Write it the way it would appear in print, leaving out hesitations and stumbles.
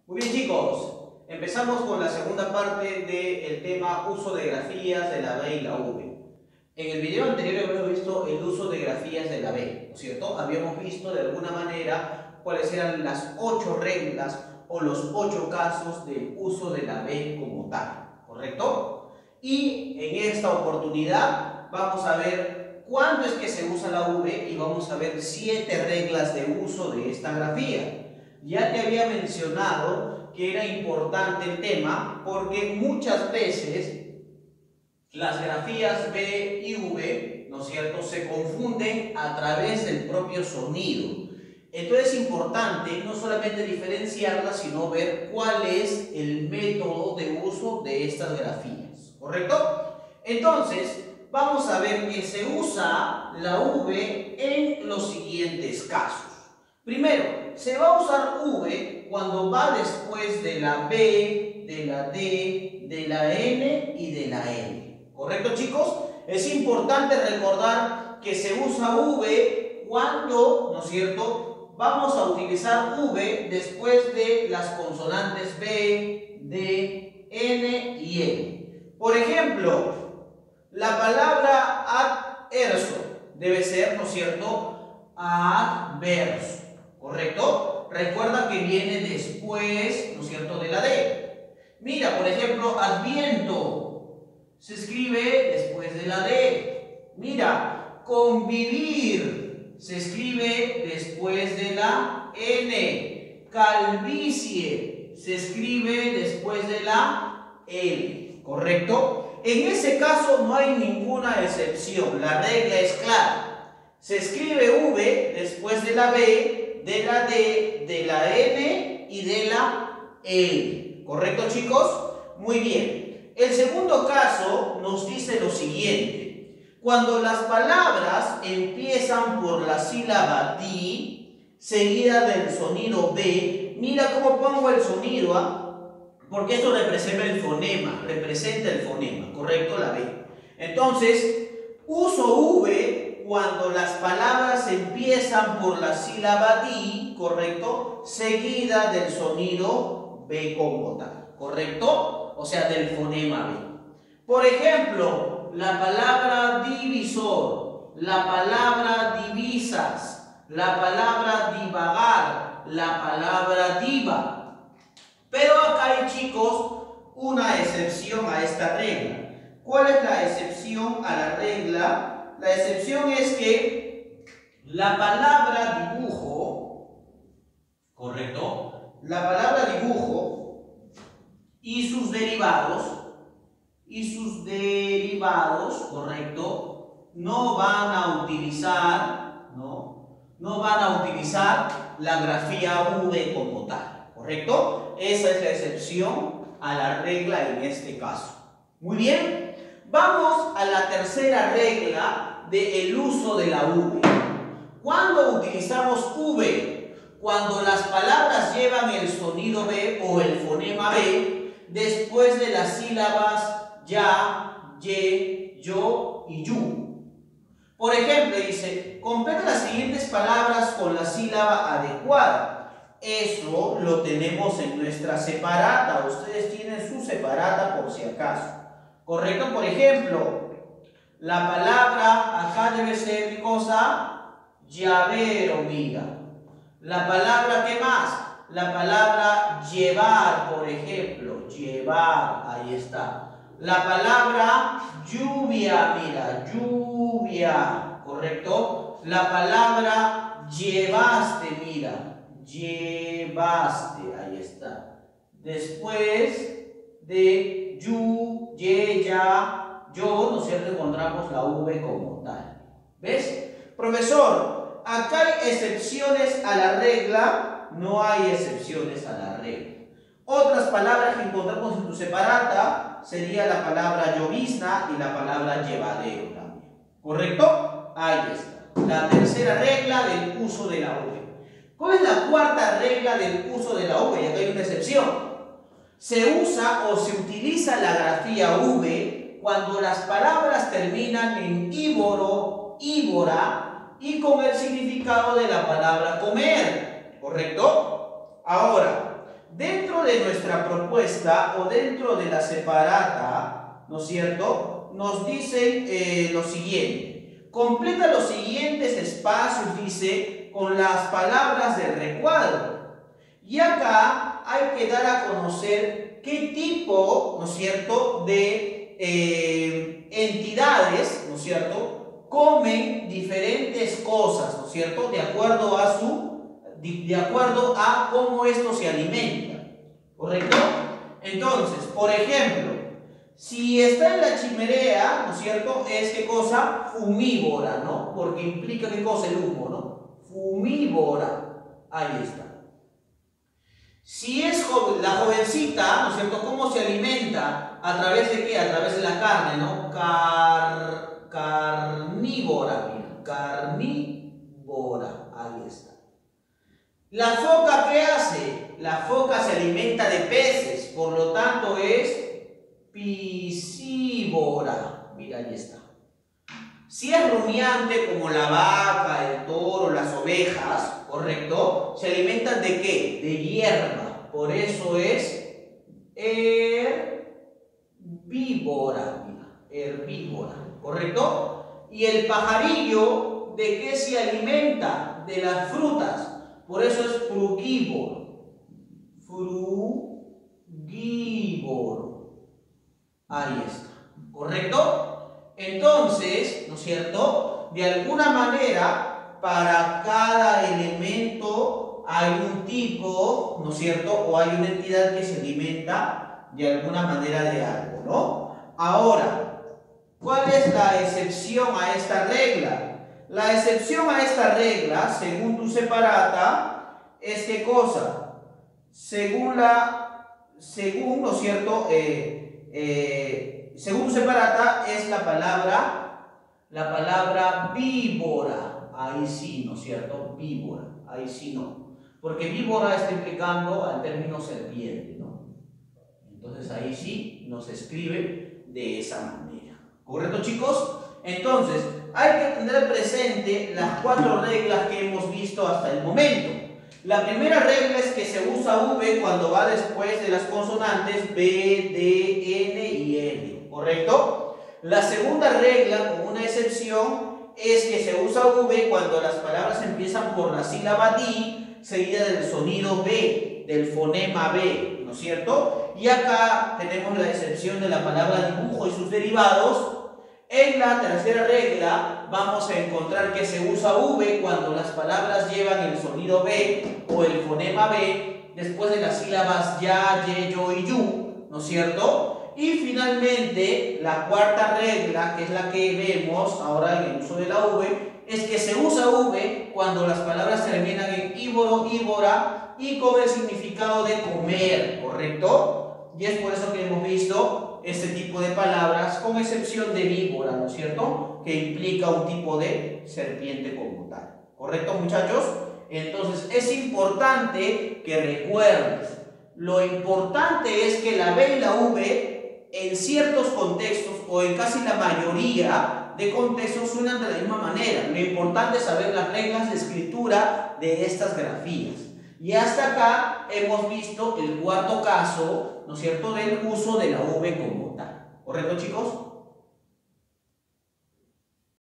Muy bien, chicos, empezamos con la segunda parte del tema uso de grafías de la B y la V. En el video anterior habíamos visto el uso de grafías de la B, ¿no es cierto? Habíamos visto de alguna manera cuáles eran las 8 reglas o los 8 casos del uso de la B como tal, ¿correcto? Y en esta oportunidad vamos a ver cuándo es que se usa la V y vamos a ver 7 reglas de uso de esta grafía. Ya te había mencionado que era importante el tema porque muchas veces las grafías B y V, ¿no es cierto?, se confunden a través del propio sonido. Entonces es importante no solamente diferenciarlas, sino ver cuál es el método de uso de estas grafías, ¿correcto? Entonces, vamos a ver que se usa la V en los siguientes casos. Primero, se va a usar V cuando va después de la B, de la D, de la N y de la L. ¿Correcto, chicos? Es importante recordar que se usa V cuando, ¿no es cierto?, vamos a utilizar V después de las consonantes B, D, N y L. Por ejemplo, la palabra adverso debe ser, ¿no es cierto?, adverso. ¿Correcto? Recuerda que viene después, ¿no es cierto?, de la D. Mira, por ejemplo, adviento se escribe después de la D. Mira, convivir se escribe después de la N. Calvicie se escribe después de la L. ¿Correcto? En ese caso no hay ninguna excepción. La regla es clara. Se escribe V después de la B, de la D, de la N y de la L. ¿Correcto, chicos? Muy bien. El segundo caso nos dice lo siguiente. Cuando las palabras empiezan por la sílaba D, seguida del sonido B, mira cómo pongo el sonido, porque esto representa el fonema, ¿correcto? La B. Entonces, uso V cuando las palabras empiezan por la sílaba D, ¿correcto?, seguida del sonido B como tal, ¿correcto? O sea, del fonema B. Por ejemplo, la palabra divisor, la palabra divisas, la palabra divagar, la palabra diva. Pero acá hay, chicos, una excepción a esta regla. ¿Cuál es la excepción a la regla? La excepción es que la palabra dibujo, ¿correcto?, la palabra dibujo y sus derivados, ¿correcto?, no van a utilizar la grafía V como tal, ¿correcto? Esa es la excepción a la regla en este caso. Muy bien. Vamos a la tercera regla del uso de la V. ¿Cuándo utilizamos V? Cuando las palabras llevan el sonido B o el fonema B después de las sílabas ya, ye, yo y yu. Por ejemplo, dice, completa las siguientes palabras con la sílaba adecuada. Eso lo tenemos en nuestra separata. Ustedes tienen su separata por si acaso. ¿Correcto? Por ejemplo, la palabra acá debe ser, ¿qué cosa? Llavero, mira. La palabra, ¿qué más? La palabra llevar, por ejemplo. Llevar, ahí está. La palabra lluvia, mira. Lluvia, ¿correcto? La palabra llevaste, mira. Llevaste, ahí está. Después de yu, ye, ya, yo, ¿no es cierto?, encontramos la V como tal. ¿Ves? Profesor, acá hay excepciones a la regla, no hay excepciones a la regla. Otras palabras que encontramos en tu separata sería la palabra llovizna y la palabra llevadero también. ¿Correcto? Ahí está. La tercera regla del uso de la V. ¿Cuál es la cuarta regla del uso de la V? Y acá hay una excepción. Se usa o se utiliza la grafía V cuando las palabras terminan en íboro, íbora y con el significado de la palabra comer. ¿Correcto? Ahora, dentro de nuestra propuesta o dentro de la separata, ¿no es cierto?, nos dicen lo siguiente. Completa los siguientes espacios, dice, con las palabras del recuadro. Y acá hay que dar a conocer qué tipo, ¿no es cierto?, de entidades, ¿no es cierto?, comen diferentes cosas, ¿no es cierto?, de acuerdo a cómo esto se alimenta, ¿correcto? Entonces, por ejemplo, si está en la chimenea, ¿no es cierto?, es ¿qué cosa? Fumívora, ¿no? Porque implica ¿qué cosa? El humo, ¿no? Fumívora, ahí está. Si es la jovencita, ¿no es cierto?, ¿cómo se alimenta? ¿A través de qué? A través de la carne, ¿no? Carnívora, mira, carnívora, ahí está. ¿La foca qué hace? La foca se alimenta de peces, por lo tanto es piscívora, mira, ahí está. Si es rumiante como la vaca, el toro, las ovejas, ¿correcto?, se alimentan ¿de qué? De hierba, por eso es herbívora, mira, herbívora, ¿correcto? Y el pajarillo, ¿de qué se alimenta? De las frutas, por eso es frugívoro, frugívoro, ahí está, ¿correcto? Entonces, ¿no es cierto?, de alguna manera, para cada elemento hay un tipo, ¿no es cierto?, o hay una entidad que se alimenta de alguna manera de algo, ¿no? Ahora, ¿cuál es la excepción a esta regla? La excepción a esta regla, según tu separata, es ¿qué cosa? Según, ¿no es cierto?, según tu separata es la palabra víbora. Ahí sí, ¿no es cierto? Víbora, ahí sí no. Porque víbora está implicando al término serpiente, ¿no? Entonces ahí sí nos escribe de esa manera. ¿Correcto, chicos? Entonces, hay que tener presente las 4 reglas que hemos visto hasta el momento. La primera regla es que se usa V cuando va después de las consonantes B, D, N y L, ¿correcto? La segunda regla, con una excepción, es que se usa V cuando las palabras empiezan por la sílaba DI, seguida del sonido B, del fonema B, ¿no es cierto? Y acá tenemos la excepción de la palabra dibujo y sus derivados. En la tercera regla vamos a encontrar que se usa V cuando las palabras llevan el sonido B o el fonema B después de las sílabas ya, ye, yo y yu, ¿no es cierto? Y finalmente, la cuarta regla, que es la que vemos ahora en el uso de la V, es que se usa V cuando las palabras terminan en ívoro, ívora y con el significado de comer, ¿correcto? Y es por eso que hemos visto este tipo de palabras, con excepción de víbora, ¿no es cierto?, que implica un tipo de serpiente como tal. ¿Correcto, muchachos? Entonces, es importante que recuerdes, lo importante es que la B y la V, en ciertos contextos, o en casi la mayoría de contextos, suenan de la misma manera. Lo importante es saber las reglas de escritura de estas grafías. Y hasta acá hemos visto el cuarto caso, ¿no es cierto?, del uso de la V como tal. ¿Correcto, chicos?